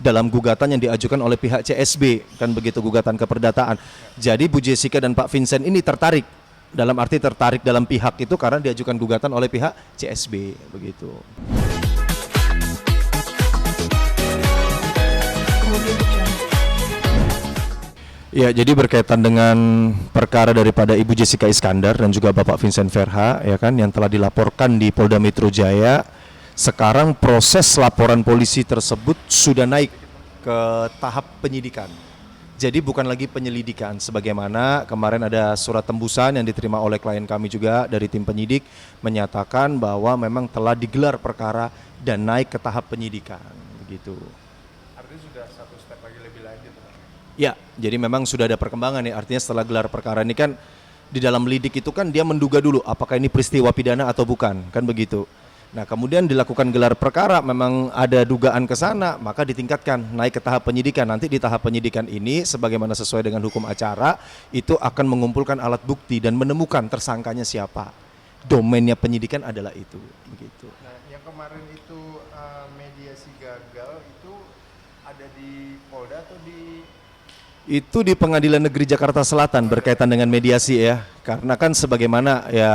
dalam gugatan yang diajukan oleh pihak CSB, kan begitu, gugatan keperdataan. Jadi Bu Jessica dan Pak Vincent ini tertarik, dalam arti tertarik dalam pihak itu karena diajukan gugatan oleh pihak CSB, begitu. Ya, jadi berkaitan dengan perkara daripada Ibu Jessica Iskandar dan juga Bapak Vincent Verha, ya kan, yang telah dilaporkan di Polda Metro Jaya. Sekarang proses laporan polisi tersebut sudah naik ke tahap penyidikan. Jadi bukan lagi penyelidikan, sebagaimana kemarin ada surat tembusan yang diterima oleh klien kami juga dari tim penyidik menyatakan bahwa memang telah digelar perkara dan naik ke tahap penyidikan, begitu. Artinya sudah satu step lagi lebih lanjut. Ya, jadi memang sudah ada perkembangan nih, artinya setelah gelar perkara ini kan di dalam lidik itu kan dia menduga dulu apakah ini peristiwa pidana atau bukan, kan begitu. Nah, kemudian dilakukan gelar perkara, memang ada dugaan ke sana, maka ditingkatkan naik ke tahap penyidikan. Nanti di tahap penyidikan ini sebagaimana sesuai dengan hukum acara itu akan mengumpulkan alat bukti dan menemukan tersangkanya siapa. Domainnya penyidikan adalah itu, begitu. Nah, yang kemarin itu mediasi gagal itu ada di Polda atau di Itu di Pengadilan Negeri Jakarta Selatan berkaitan dengan mediasi ya. Karena kan sebagaimana ya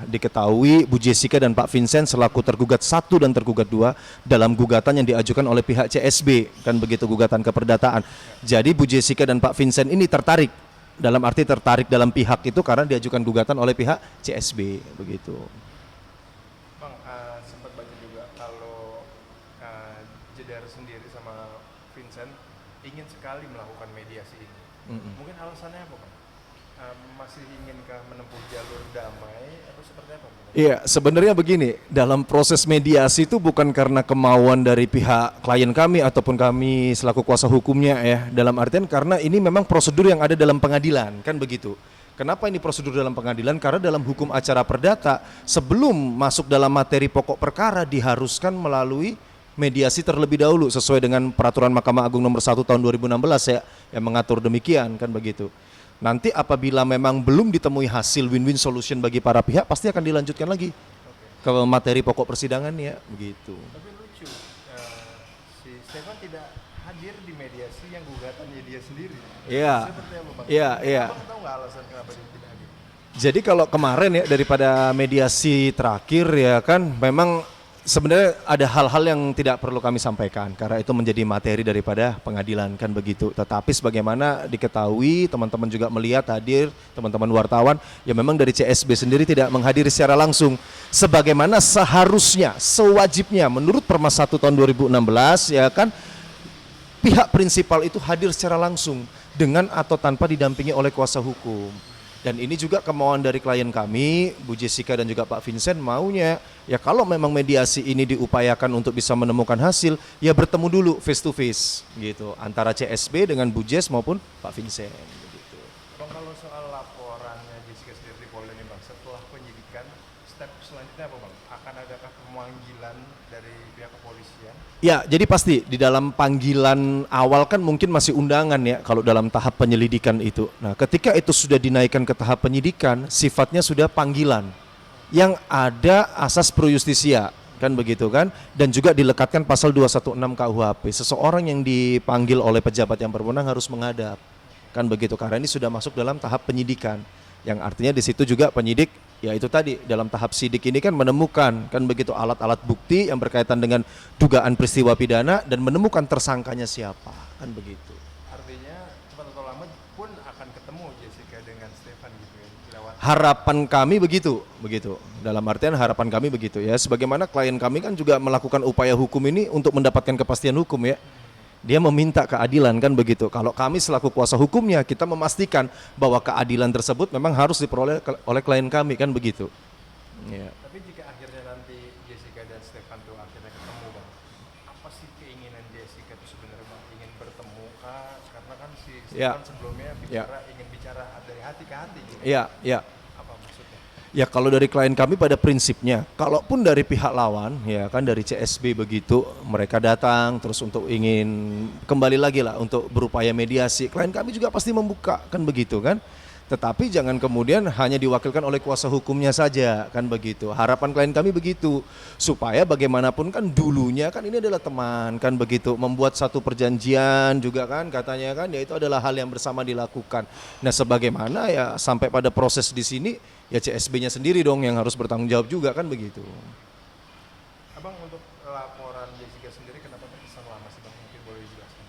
diketahui Bu Jessica dan Pak Vincent selaku tergugat 1 dan tergugat 2 dalam gugatan yang diajukan oleh pihak CSB, kan begitu, gugatan keperdataan. Jadi Bu Jessica dan Pak Vincent ini tertarik, dalam arti tertarik dalam pihak itu karena diajukan gugatan oleh pihak CSB, begitu. Bang, sempat baca juga kalau Jedar sendiri sama Vincent ingin sekali melakukan mediasi ini. Mungkin alasannya apa, Bang? Masih inginkah menempuh jalur damai atau seperti apa, Bang? Iya, sebenarnya begini, dalam proses mediasi itu bukan karena kemauan dari pihak klien kami ataupun kami selaku kuasa hukumnya ya, dalam artian karena ini memang prosedur yang ada dalam pengadilan, kan begitu. Kenapa ini prosedur dalam pengadilan? Karena dalam hukum acara perdata sebelum masuk dalam materi pokok perkara diharuskan melalui mediasi terlebih dahulu sesuai dengan peraturan Mahkamah Agung nomor 1 tahun 2016 ya, yang mengatur demikian, kan begitu. Nanti apabila memang belum ditemui hasil win-win solution bagi para pihak, pasti akan dilanjutkan lagi ke materi pokok persidangannya, begitu. Tapi lucu, si Stefan tidak hadir di mediasi yang gugatannya dia sendiri. Iya. Seperti apa, Bang? Iya. Abang tahu nggak alasan kenapa dia tidak hadir? Jadi kalau kemarin ya daripada mediasi terakhir ya kan memang sebenarnya ada hal-hal yang tidak perlu kami sampaikan karena itu menjadi materi daripada pengadilan, kan begitu. Tetapi sebagaimana diketahui, teman-teman juga melihat hadir, teman-teman wartawan, ya memang dari CSB sendiri tidak menghadiri secara langsung. Sebagaimana seharusnya, sewajibnya menurut Perma 1 tahun 2016 ya kan, pihak prinsipal itu hadir secara langsung dengan atau tanpa didampingi oleh kuasa hukum. Dan ini juga kemauan dari klien kami, Bu Jessica dan juga Pak Vincent maunya, ya kalau memang mediasi ini diupayakan untuk bisa menemukan hasil, ya bertemu dulu face to face gitu, antara CSB dengan Bu Jess maupun Pak Vincent. Gitu. Bang, kalau soal laporannya Jessica sendiri di Polda nih, Bang, setelah penyidikan, step selanjutnya apa, Bang? Akan adakah pemanggilan dari pihak kepolisian? Ya, jadi pasti di dalam panggilan awal kan mungkin masih undangan ya kalau dalam tahap penyelidikan itu. Nah, ketika itu sudah dinaikkan ke tahap penyidikan, sifatnya sudah panggilan yang ada asas pro justisia, kan begitu kan, dan juga dilekatkan pasal 216 KUHP. Seseorang yang dipanggil oleh pejabat yang berwenang harus menghadap, kan begitu, karena ini sudah masuk dalam tahap penyidikan. Yang artinya di situ juga penyidik, ya itu tadi dalam tahap sidik ini kan menemukan, kan begitu, alat-alat bukti yang berkaitan dengan dugaan peristiwa pidana dan menemukan tersangkanya siapa, kan begitu. Artinya cepat atau lambat pun akan ketemu Jessica dengan Stefan gitu ya, lewat. Harapan kami begitu. Dalam artian harapan kami begitu ya. Sebagaimana klien kami kan juga melakukan upaya hukum ini untuk mendapatkan kepastian hukum ya. Dia meminta keadilan, kan begitu. Kalau kami selaku kuasa hukumnya, kita memastikan bahwa keadilan tersebut memang harus diperoleh oleh klien kami, kan begitu. Ya. Tapi jika akhirnya nanti Jessica dan Stefan tuh akhirnya ketemu, Bang, apa sih keinginan Jessica tuh sebenarnya, Bang? Ingin bertemu kah? Karena kan si Stefan sebelumnya ingin bicara dari hati ke hati gitu. Iya. Apa maksudnya? Ya kalau dari klien kami pada prinsipnya, kalaupun dari pihak lawan, ya kan dari CSB begitu, mereka datang terus untuk ingin kembali lagi lah untuk berupaya mediasi, klien kami juga pasti membuka, kan begitu kan. Tetapi jangan kemudian hanya diwakilkan oleh kuasa hukumnya saja, kan begitu. Harapan klien kami begitu, supaya bagaimanapun kan dulunya kan ini adalah teman, kan begitu. Membuat satu perjanjian juga kan katanya kan, ya itu adalah hal yang bersama dilakukan. Nah sebagaimana ya sampai pada proses di sini, ya CSB-nya sendiri dong yang harus bertanggung jawab juga, kan begitu. Abang untuk laporan Jessica sendiri kenapa terkesan lama sih bang? Mungkin boleh dijelaskan.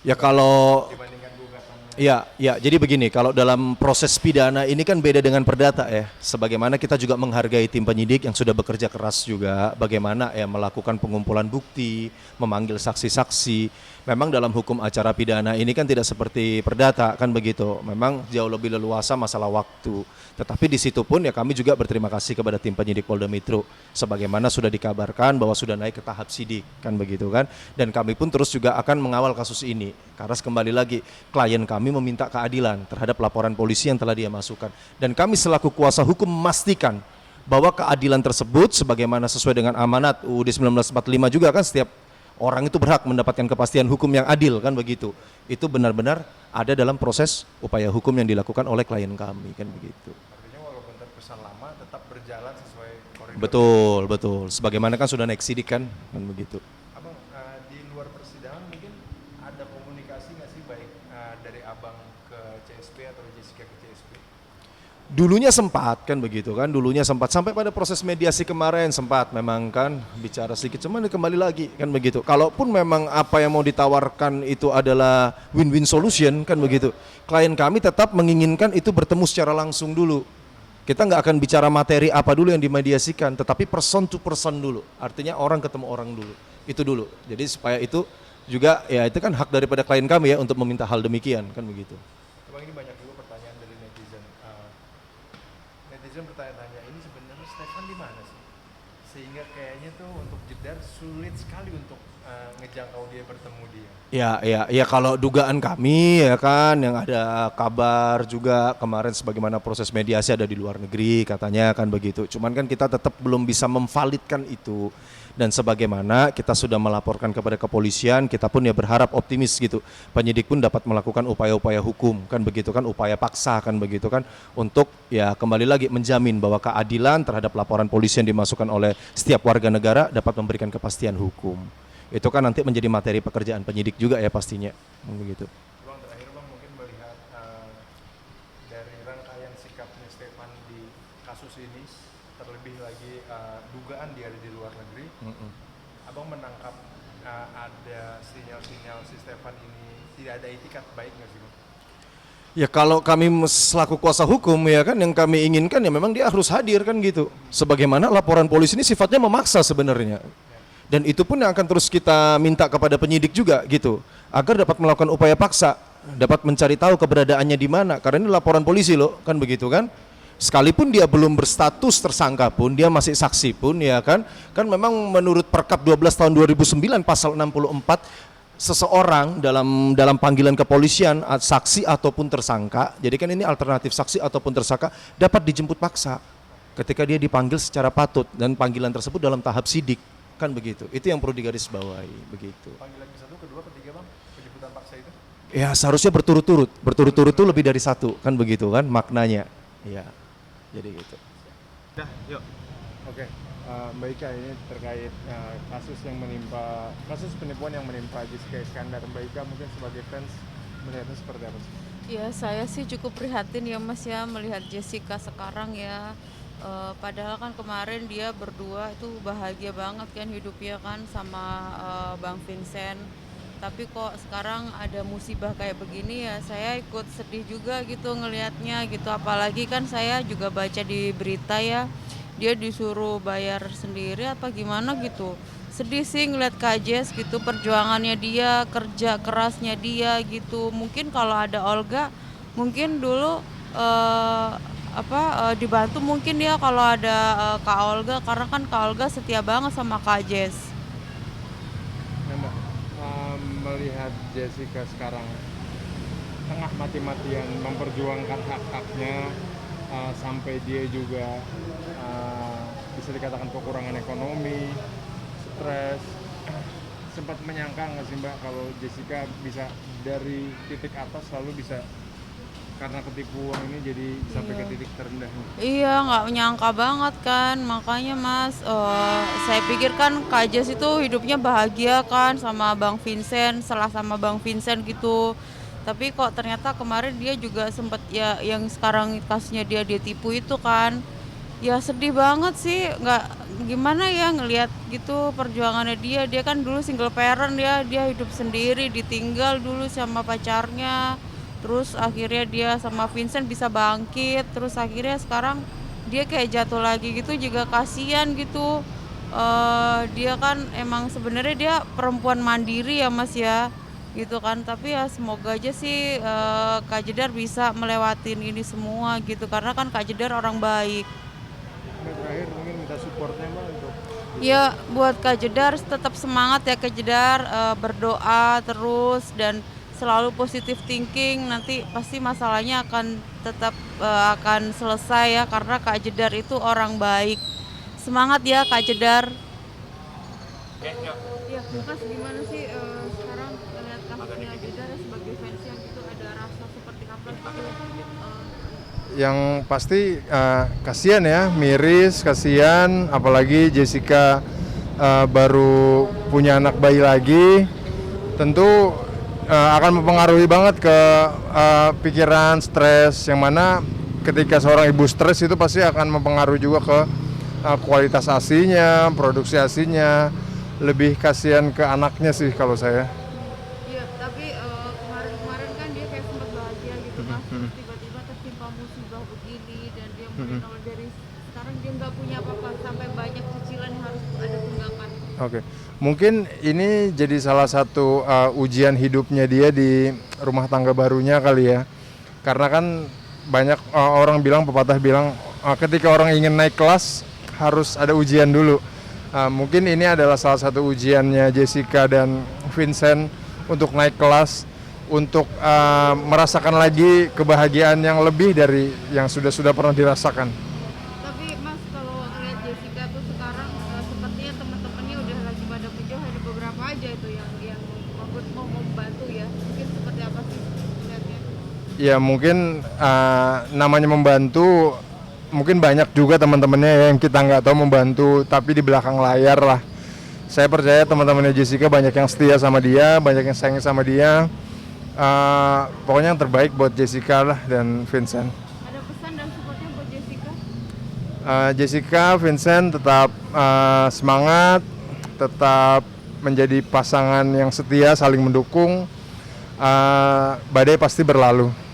Ya kalau Dibandingkan gugatannya. ya, jadi begini, kalau dalam proses pidana ini kan beda dengan perdata ya. Sebagaimana kita juga menghargai tim penyidik yang sudah bekerja keras juga, bagaimana ya melakukan pengumpulan bukti, memanggil saksi-saksi. Memang dalam hukum acara pidana ini kan tidak seperti perdata, kan begitu. Memang jauh lebih leluasa masalah waktu. Tetapi di situ pun ya kami juga berterima kasih kepada tim penyidik Polda Metro, sebagaimana sudah dikabarkan bahwa sudah naik ke tahap sidik, kan begitu kan. Dan kami pun terus juga akan mengawal kasus ini. Karena kembali lagi, klien kami meminta keadilan terhadap laporan polisi yang telah dia masukkan. Dan kami selaku kuasa hukum memastikan bahwa keadilan tersebut sebagaimana sesuai dengan amanat UUD 1945 juga kan, setiap orang itu berhak mendapatkan kepastian hukum yang adil, kan begitu. Itu benar-benar ada dalam proses upaya hukum yang dilakukan oleh klien kami, kan begitu. Artinya walaupun terkesan lama tetap berjalan sesuai koridor. Betul. Sebagaimana kan sudah naik sidik kan begitu. Abang di luar persidangan mungkin ada komunikasi nggak sih baik dari abang ke CSP atau Jessica ke CSP? Dulunya sempat kan begitu kan, dulunya sempat sampai pada proses mediasi kemarin sempat memang kan bicara sedikit, cuman kembali lagi kan begitu. Kalaupun memang apa yang mau ditawarkan itu adalah win-win solution kan begitu, klien kami tetap menginginkan itu bertemu secara langsung dulu. Kita nggak akan bicara materi apa dulu yang dimediasikan, tetapi person to person dulu, artinya orang ketemu orang dulu, itu dulu. Jadi supaya itu juga ya itu kan hak daripada klien kami ya untuk meminta hal demikian kan begitu. Abang ini banyak juga pertanyaan dari netizen. Netizen bertanya-tanya ini sebenarnya Stefan di mana sih? Sehingga kayaknya tuh untuk Jedar sulit sekali untuk ngejangkau dia, bertemu dia. Ya kalau dugaan kami ya kan yang ada kabar juga kemarin sebagaimana proses mediasi ada di luar negeri katanya kan begitu. Cuman kan kita tetap belum bisa memvalidkan itu. Dan sebagaimana kita sudah melaporkan kepada kepolisian, kita pun ya berharap optimis gitu. Penyidik pun dapat melakukan upaya-upaya hukum kan begitu kan, upaya paksa kan begitu kan, untuk ya kembali lagi menjamin bahwa keadilan terhadap laporan polisi yang dimasukkan oleh setiap warga negara dapat memberikan kepastian hukum. Itu kan nanti menjadi materi pekerjaan penyidik juga ya pastinya begitu. Bang terakhir bang mungkin melihat dari rangkaian sikapnya Stefan di kasus ini, terlebih lagi dugaan dia ada di luar negeri, abang menangkap ada sinyal-sinyal si Stefan ini tidak ada itikat baik nggak sih bang? Ya kalau kami selaku kuasa hukum ya kan yang kami inginkan ya memang dia harus hadir kan gitu. Sebagaimana laporan polisi ini sifatnya memaksa sebenarnya. Dan itu pun yang akan terus kita minta kepada penyidik juga gitu, agar dapat melakukan upaya paksa, dapat mencari tahu keberadaannya di mana. Karena ini laporan polisi loh, kan begitu kan. Sekalipun dia belum berstatus tersangka pun, dia masih saksi pun ya kan. Kan memang menurut Perkap 12 tahun 2009 pasal 64, seseorang dalam panggilan kepolisian saksi ataupun tersangka, jadi kan ini alternatif saksi ataupun tersangka dapat dijemput paksa ketika dia dipanggil secara patut dan panggilan tersebut dalam tahap sidik. Kan begitu, itu yang perlu digarisbawahi begitu. Panggilan ke-1, kedua, ketiga bang, penjemputan paksa itu? Ya seharusnya berturut-turut itu lebih dari satu kan begitu kan maknanya. Ya, jadi gitu. Dah, yuk. Oke, Mbak Ika ini terkait kasus penipuan yang menimpa Jessica Iskandar. Mbak Ika mungkin sebagai fans melihatnya seperti apa sih? Ya saya sih cukup prihatin ya Mas ya melihat Jessica sekarang ya. Padahal kan kemarin dia berdua itu bahagia banget kan hidupnya kan sama Bang Vincent. Tapi kok sekarang ada musibah kayak begini ya saya ikut sedih juga gitu ngelihatnya gitu. Apalagi kan saya juga baca di berita ya dia disuruh bayar sendiri apa gimana gitu. Sedih sih ngeliat Kak Jess gitu, perjuangannya dia, kerja kerasnya dia gitu. Mungkin kalau ada Olga mungkin dulu dibantu mungkin dia kalau ada Kak Olga, karena kan Kak Olga setia banget sama Kak Jess. Nah, Mbak, melihat Jessica sekarang tengah mati-matian memperjuangkan hak-haknya, sampai dia juga bisa dikatakan kekurangan ekonomi, stres, sempat menyangka nggak sih Mbak kalau Jessica bisa dari titik atas lalu bisa karena ketipu uang ini jadi sampai ke titik terendah. Iya, nggak nyangka banget kan, makanya Mas, saya pikir kan Kak Jas itu hidupnya bahagia kan sama Bang Vincent, setelah sama Bang Vincent gitu. Tapi kok ternyata kemarin dia juga sempet ya yang sekarang kasusnya dia ditipu itu kan. Ya sedih banget sih, nggak gimana ya ngelihat gitu perjuangannya dia kan dulu single parent dia hidup sendiri, ditinggal dulu sama pacarnya. Terus akhirnya dia sama Vincent bisa bangkit, terus akhirnya sekarang dia kayak jatuh lagi gitu juga kasihan gitu. Dia kan emang sebenarnya dia perempuan mandiri ya Mas ya, gitu kan. Tapi ya semoga aja sih Kak Jedar bisa melewatin ini semua gitu, karena kan Kak Jedar orang baik. Nah, terakhir mungkin minta supportnya Mbak untuk Ya buat Kak Jedar tetap semangat ya Kak Jedar, berdoa terus dan selalu positive thinking, nanti pasti masalahnya akan tetap akan selesai ya karena Kak Jedar itu orang baik. Semangat ya Kak Jedar. Ya, Mas gimana sih sekarang melihat kasusnya Jedar sebagai fans yang gitu, ada rasa seperti apa gitu? yang pasti kasihan ya, miris, kasihan, apalagi Jessica baru punya anak bayi lagi, tentu akan mempengaruhi banget ke pikiran, stres, yang mana ketika seorang ibu stres itu pasti akan mempengaruhi juga ke kualitas ASINya, produksi ASINya. Lebih kasihan ke anaknya sih kalau saya. Iya, tapi kemarin-kemarin kan dia kayak sempat bahagia gitu Mas, terus tiba-tiba tertimpa musibah begini dan dia mulai nol dari sekarang dia nggak punya apa-apa sampai banyak cicilan yang harus ada tunggakan. Oke, mungkin ini jadi salah satu ujian hidupnya dia di rumah tangga barunya kali ya. Karena kan banyak orang bilang, pepatah bilang, ketika orang ingin naik kelas harus ada ujian dulu. Mungkin ini adalah salah satu ujiannya Jessica dan Vincent untuk naik kelas, untuk merasakan lagi kebahagiaan yang lebih dari yang sudah pernah dirasakan. Tapi Mas kalau ngeliat Jessica tuh sekarang sepertinya teman-temannya udah lagi pada menjauh, ada beberapa aja itu yang mau membantu ya. Mungkin seperti apa sih melihatnya? Ya mungkin namanya membantu, mungkin banyak juga teman-temannya yang kita nggak tahu membantu, tapi di belakang layar lah. Saya percaya teman-temannya Jessica banyak yang setia sama dia, banyak yang sayang sama dia. Pokoknya yang terbaik buat Jessica lah dan Vincent. Ada pesan dan supportnya buat Jessica? Jessica, Vincent tetap semangat, tetap menjadi pasangan yang setia, saling mendukung. Badai pasti berlalu.